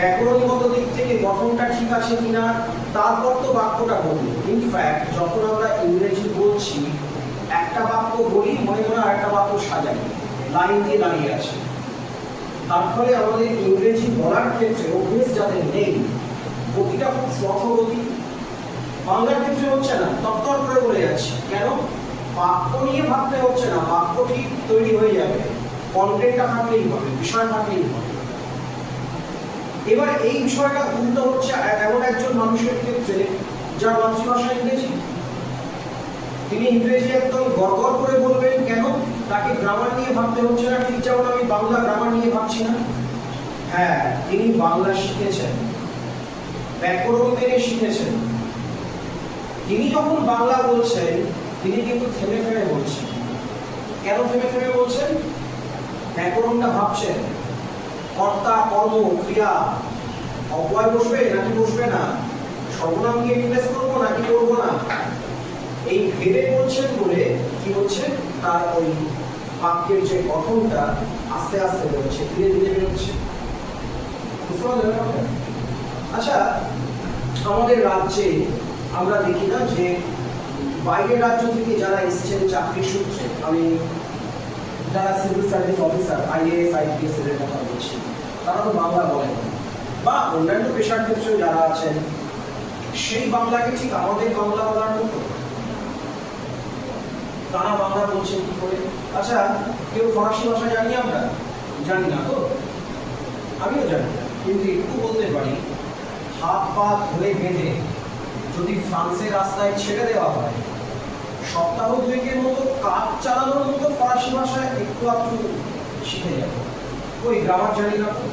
ব্যাকরণগত দিক থেকে গঠনটা ঠিক আছে কিনা, তারপর তো বাক্যটা বলি। ইনফ্যাক্ট যখন আমরা ইংরেজি বলছি, একটা বাক্য বলি, মনে মনে আরেকটা বাক্য সাজাই, লাইন দিয়ে দাঁড়িয়ে আছে। তার ফলে আমাদের ইংরেজি বলার ক্ষেত্রে অভ্যেস যাদের নেই, গতিটা খুব স্লথগতি। বাংলার ক্ষেত্রে হচ্ছে না, তত্তর করে বলে যাচ্ছি। কেন? বাক্য নিয়ে ভাবতে হচ্ছে না, বাক্যটি তৈরি হয়ে যাবে, কন্টেন্টটা থাকলেই হবে, বিষয় থাকলেই হবে। এবার এই বিষয়টা উল্টো হচ্ছে এমন একজন মানুষের ক্ষেত্রে যার মাতৃভাষা ইংরেজি। তিনি ইংরেজি একদম গড়গড় করে বলবেন। কেন? তাকে গ্রামার নিয়ে ভাবতে হচ্ছে না, ঠিক যেমন আমি বাংলা গ্রামার নিয়ে ভাবছি না। হ্যাঁ, তিনি বাংলা শিখেছেন, ব্যাকরণ মেনে শিখেছেন। তিনি যখন বাংলা বলছেন, তিনি কিন্তু থেমে থেমে বলছেন। কেন থেমে থেমে বলছেন? ব্যাকরণটা ভাবছেন, কর্তা, কর্ম, ক্রিয়া, অব্যয় বসবে নাকি বসবে না, সর্বনাম দিয়ে রিপ্লেস করবো নাকি করবো না, এই ভেবে বলছেন বলে কি হচ্ছে, তার ওই বাক্যের যে গঠনটা আস্তে আস্তে বেরোচ্ছে, ধীরে ধীরে বেরোচ্ছে। আচ্ছা, আমাদের রাজ্যে আমরা দেখি না যে বাইরের রাজ্য থেকে যারা এসেছেন চাকরি সূত্রে, আমি যারা civil service officer, IAS, IPS এর কথা বলছি, তারা তো বাংলা বলেন, বা অন্যান্য পেশার ক্ষেত্রেও যারা আছেন, সেই বাংলাকে ঠিক আমাদের বাংলা বলার মতো তারা বাংলা বলছেন কি করে? আচ্ছা, কেউ ফরাসি ভাষা জানি আমরা? জানি না তো, আমিও জানি না, কিন্তু একটু বলতে পারি। হাত পা ধরে বেঁধে যদি ফ্রান্সের রাস্তায় ছেড়ে দেওয়া হয়, সপ্তাহ দুয়েকের মতো কাজ চালানোর মতো ফরাসি ভাষায় একটু একটু শিখে যাবে। ওই গ্রামার জানি না তো,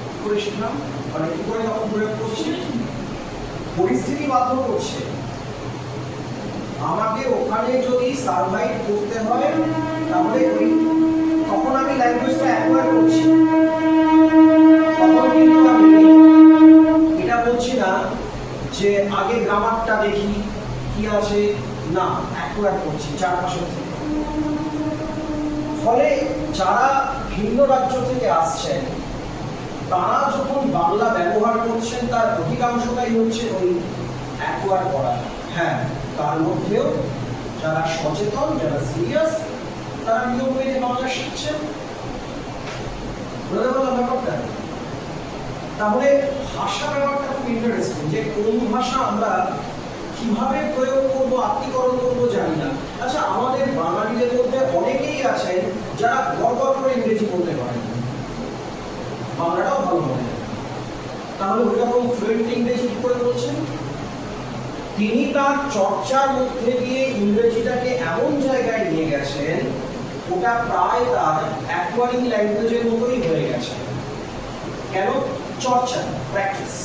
কি করে শিখলাম? মানে কি করে তখন প্রয়োগ করছি? পরিস্থিতি বাধ্য করছে আমাকে ওখানে যদি সার্ভাইভ করতে হয়, তাহলে ওই তখন আমি ল্যাঙ্গুয়েজটা অ্যাকোয়ার করছি। তখন কিন্তু আমি এটা বলছি না যে আগে গ্রামারটা দেখি কি আছে, না, অ্যাকোয়ার করছি চারপাশে থেকে। ফলে যারা ভিন্ন রাজ্য থেকে আসছেন, তারা যখন বাংলা ব্যবহার করছেন, তার অধিকাংশটাই হচ্ছে ওই অ্যাকোয়ার করা। হ্যাঁ, তার মধ্যেও যারা সচেতন, যারা সিরিয়াস, তারা নিয়ম মেনে বাংলা শিখছেন। বুঝতে পারলাম ব্যাপারটা? তাহলে ভাষা ব্যাপারটা খুব ইন্টারেস্টিং, যে কোন ভাষা আমরা কিভাবে প্রয়োগ করবো, আত্মীকরণ করবো জানি না। আচ্ছা, আমাদের বাঙালিদের মধ্যে অনেকেই আছেন যারা গড়গড় করে ইংরেজি বলতে পারেন, বাংলাটাও ভালো বলেন, তাহলে ওই রকম ফ্লুয়েন্ট ইংরেজি কি করে বলছেন? তিনি তার চর্চার মধ্যে দিয়ে ইংরেজিটাকে এমন জায়গায় নিয়ে গেছেন, ওটা প্রায় তার অ্যাকোয়ারিং ল্যাঙ্গুয়েজের মতোই হয়ে গেছে। কেন? চর্চা, প্র্যাকটিস।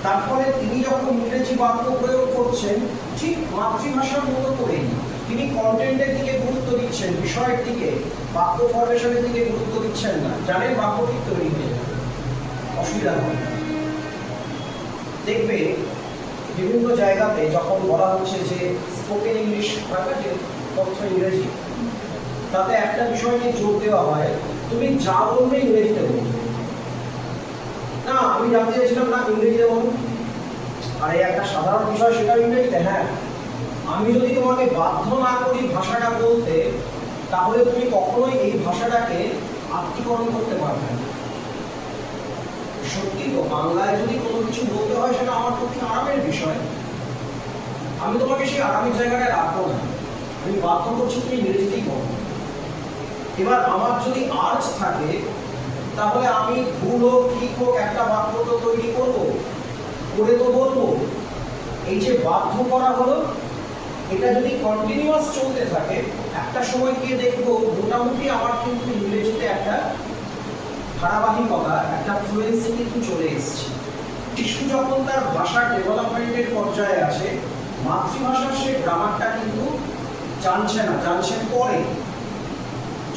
তার ফলে তিনি যখন ইংরেজি বাক্য প্রয়োগ করছেন, ঠিক মাতৃভাষার মতো করেই তিনি কন্টেন্টের দিকে গুরুত্ব দিচ্ছেন, বিষয়ের দিকে, বাক্য ফরমেশনের দিকে গুরুত্ব দিচ্ছেন না। জানেন, বাক্য ঠিক তৈরি হয়ে যাবে, অসুবিধা হয়। দেখবে বিভিন্ন জায়গাতে যখন বলা হচ্ছে যে স্পোকেন ইংলিশ, যে কথ্য ইংরেজি, তাতে একটা বিষয় নিয়ে জোর দেওয়া হয়, তুমি যা বলবে ইংরেজিতে বলবে। না, আমি জানতে চাইছিলাম না ইংরেজিতে বলুন, আর এই একটা সাধারণ বিষয়, সেটা ইংরেজিতে। হ্যাঁ, আমি যদি তোমাকে বাধ্য না করি ভাষাটা বলতে, তাহলে তুমি কখনোই এই ভাষাটাকে আত্মীকরণ করতে পারবে না। সত্যি তো, বাংলায় যদি কোনো কিছু বলতে হয়, সেটা আমার পক্ষে আরামের বিষয়। আমি তোমাকে সেই আরামের জায়গাটায় রাখবো না, আমি বাধ্য করছি তুমি ইংরেজিতেই বলো। এবার আমার যদি আর্জ থাকে, তাহলে আমি ভুল হোক ঠিক হোক একটা বাক্য তো তৈরি করবো, করে তো বলবো। এই যে বাধ্য করা হলো, এটা যদি কন্টিনিউয়াস চলতে থাকে, একটা সময় গিয়ে দেখবো মোটামুটি আমার কিন্তু ইংরেজিতে একটা ধারাবাহিকতা, একটা ফ্লুয়েন্সি কিন্তু চলে এসেছে। শিশু যখন তার ভাষার ডেভেলপমেন্টের পর্যায়ে আছে, মাতৃভাষার সে গ্রামারটা কিন্তু জানছে না, জানছেন পরে,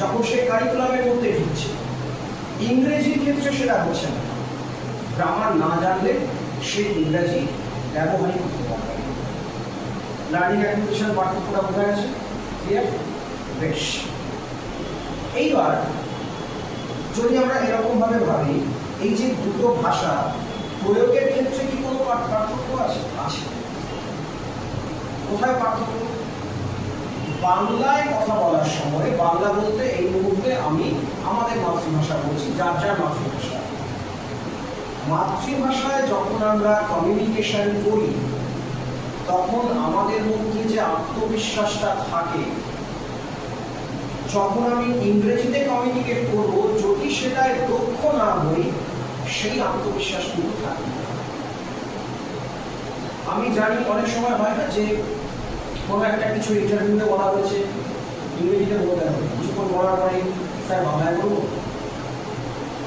যখন সে কারিকুলামের মধ্যে ঢুকছে। ইংরেজির ক্ষেত্রে সেটা হচ্ছে না, গ্রামার না জানলে সে ইংরেজি ব্যবহারই করতে পারবে না। লার্নিং অ্যাকুইজিশন পার্থক্যটা বোঝা গেছে? ক্লিয়ার? বেশ। এইবার যদি আমরা এরকম ভাবে ভাবি এই যে দুটো ভাষা প্রয়োগের ক্ষেত্রে কি কোনো পার্থক্য আছে? আছে। কোথায় পার্থক্য? বাংলায় কথা বলার সময়, বাংলা বলতে এই মুহূর্তে আমি আমাদের মাতৃভাষা বলছি, যার যার মাতৃভাষা। মাতৃভাষায় যখন আমরা কমিউনিকেশন করি তখন আমাদের মধ্যে যে আত্মবিশ্বাসটা থাকে, যখন আমি ইংরেজিতে কমিউনিকেট করব যদি সেটায় দক্ষ না হই সেই আত্মবিশ্বাস কিন্তু থাকে। আমি জানি অনেক সময় হয় না যে কোনো একটা কিছু ইন্টারভিউতে বলা হয়েছে ইংরেজিতে বলতে হবে, কিছুক্ষণ বলার পরে স্যার বাংলায় বলবো।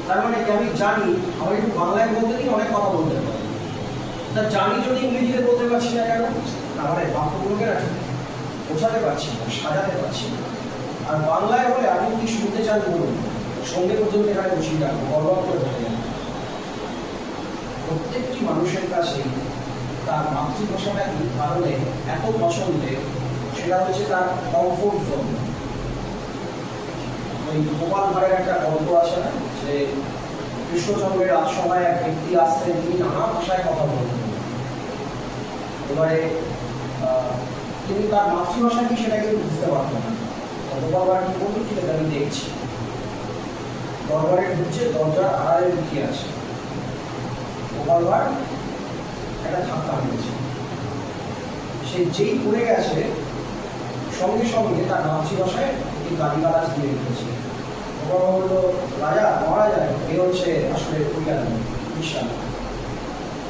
তার মানে কি আমি জানি আমার একটু বাংলায় বলতে গিয়ে অনেক কথা বলতে পারি, তা জানি যদি ইংরেজিতে বলতে পারছি না কেন? তাহলে বাক্যগুলোকে না বোঝাতে পারছি না, সাজাতে পারছি না। আর বাংলায় বলে আপনি কি শুনতে চান বলুন, সঙ্গে পর্যন্ত এখানে বসিয়ে রাখবো, গর্ব করে বলে যান। প্রত্যেকটি মানুষের কাছে তার মাতৃভাষাটা এই কারণে এত পছন্দের, সেটা হচ্ছে তার কমফোর্ট জোন। ওই গোপাল ভাঁড়ের একটা গল্প আছে না, যে কৃষ্ণচন্দ্রের রাজসভায় এক ব্যক্তি আসতেন, তিনি নানা ভাষায় কথা বলতেন। এবারে তিনি তার মাতৃভাষা কি সেটা কিন্তু বুঝতে পারতেন না। গোপাল ভাঁড় কি বলতো, ঠিক আছে আমি দেখছি। দরবারে ঢুকছে, দরজার আড়ালে লুকিয়ে আছে। গোপাল ভাঁড় একটা ধাক্কা মেরেছে, সে যেই পড়ে গেছে সঙ্গে সঙ্গে তার মাতৃভাষায় এই গালিগালাজ দিয়ে রেখেছে। গোপাল ভাঁড় বললো, রাজা মহারাজা এ হচ্ছে আসলে বিশ্বাস।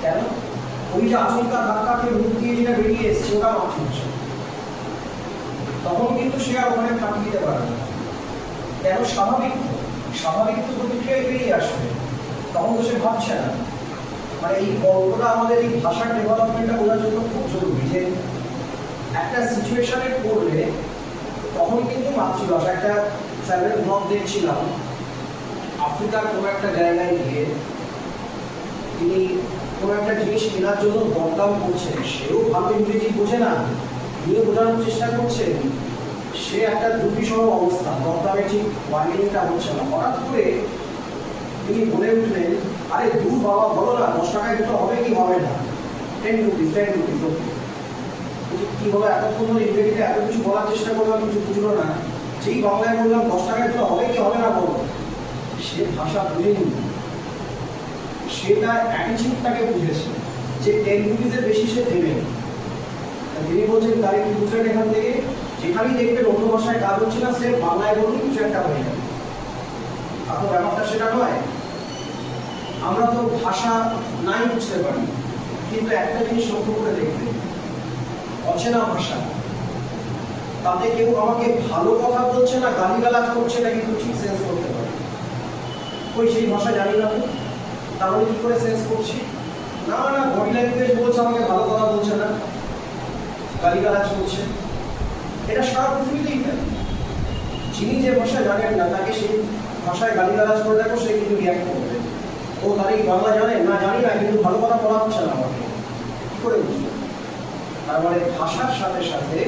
কেন? ওই যে আচমকা ধাক্কাকে মুখ দিয়ে যেটা বেরিয়ে এসছে ওটা মাতৃভাষা। তখন কিন্তু সে আর ওখানে ফাঁকি দিতে পারে না। কেন? স্বাভাবিক তো প্রতিক্রিয়ায় বেরিয়ে আসবে, তখন তো সে ভাবছে না। মানে এই গল্পটা আমাদের এই ভাষার ডেভেলপমেন্টটা বোঝার জন্য খুব জরুরি, যে একটা সিচুয়েশনে পড়লে তখন কিন্তু মাতৃভাষা। একটা ট্রাভেল ব্লগ দেখছিলাম, আফ্রিকার কোনো একটা জায়গায় গিয়ে তিনি কোনো একটা জিনিস কেনার জন্য দরদাম করছেন, সেও ভালো ইংরেজি বোঝে না, নিয়ে বোঝানোর চেষ্টা করছেন, সে একটা দুর্বিষহ অবস্থা, দরদামের ঠিক বার্গেনিংটা হচ্ছে না। হঠাৎ করে তিনি বলে উঠলেন, আরে দূর বাবা বলো না, 10 টাকায় দুটো হবে কি হবে না, 10 রুপিস কি হলো? এতক্ষণ ধরে ইংরেজিতে এত কিছু বলার চেষ্টা করলাম, কিছু বুঝলো না। যেই বাংলায় বললাম 10 টাকায় দুটো হবে কি হবে না বলো, সে ভাষা বুঝেনি। সে তার অ্যাটিচিউডটাকে বুঝেছে যে 10 রুপিসের বেশি সে দেবে। তিনি বলছেন তার একটু বুঝলেন এখান থেকে, যেখানেই দেখবেন অন্য ভাষায় কাজ হচ্ছে না, সে বাংলায় বলুন কিছু একটা হয়ে যাবে। আপনার ব্যাপারটা সেটা নয়। আমরা তো ভাষা নাই বুঝতে পারি, কিন্তু একটা জিনিস লক্ষ্য করে দেখবেন, অচেনা ভাষা, তাতে কেউ আমাকে ভালো কথা বলছে না গালিগালাজ করছে না, কিন্তু ঠিক সেন্স করতে পারে। ওই সেই ভাষা জানি না তো, তাহলে কি করে সেন্স করছি? না না, বডি ল্যাঙ্গুয়েজ বলছে আমাকে ভালো কথা বলছে না, গালিগালাজ করছে। এটা সারা পৃথিবীতেই থাকে। যিনি যে ভাষা জানেন না তাকে সেই ভাষায় গালিগালাজ করে দেখো, সে কিন্তু রিয়াক্ট করবে। ও তার এই বাংলা জানে না, জানি না, কিন্তু ভালো কথা বলা হচ্ছে না আমাকে, কি করে বুঝবে? তার মানে ভাষার সাথে সাথে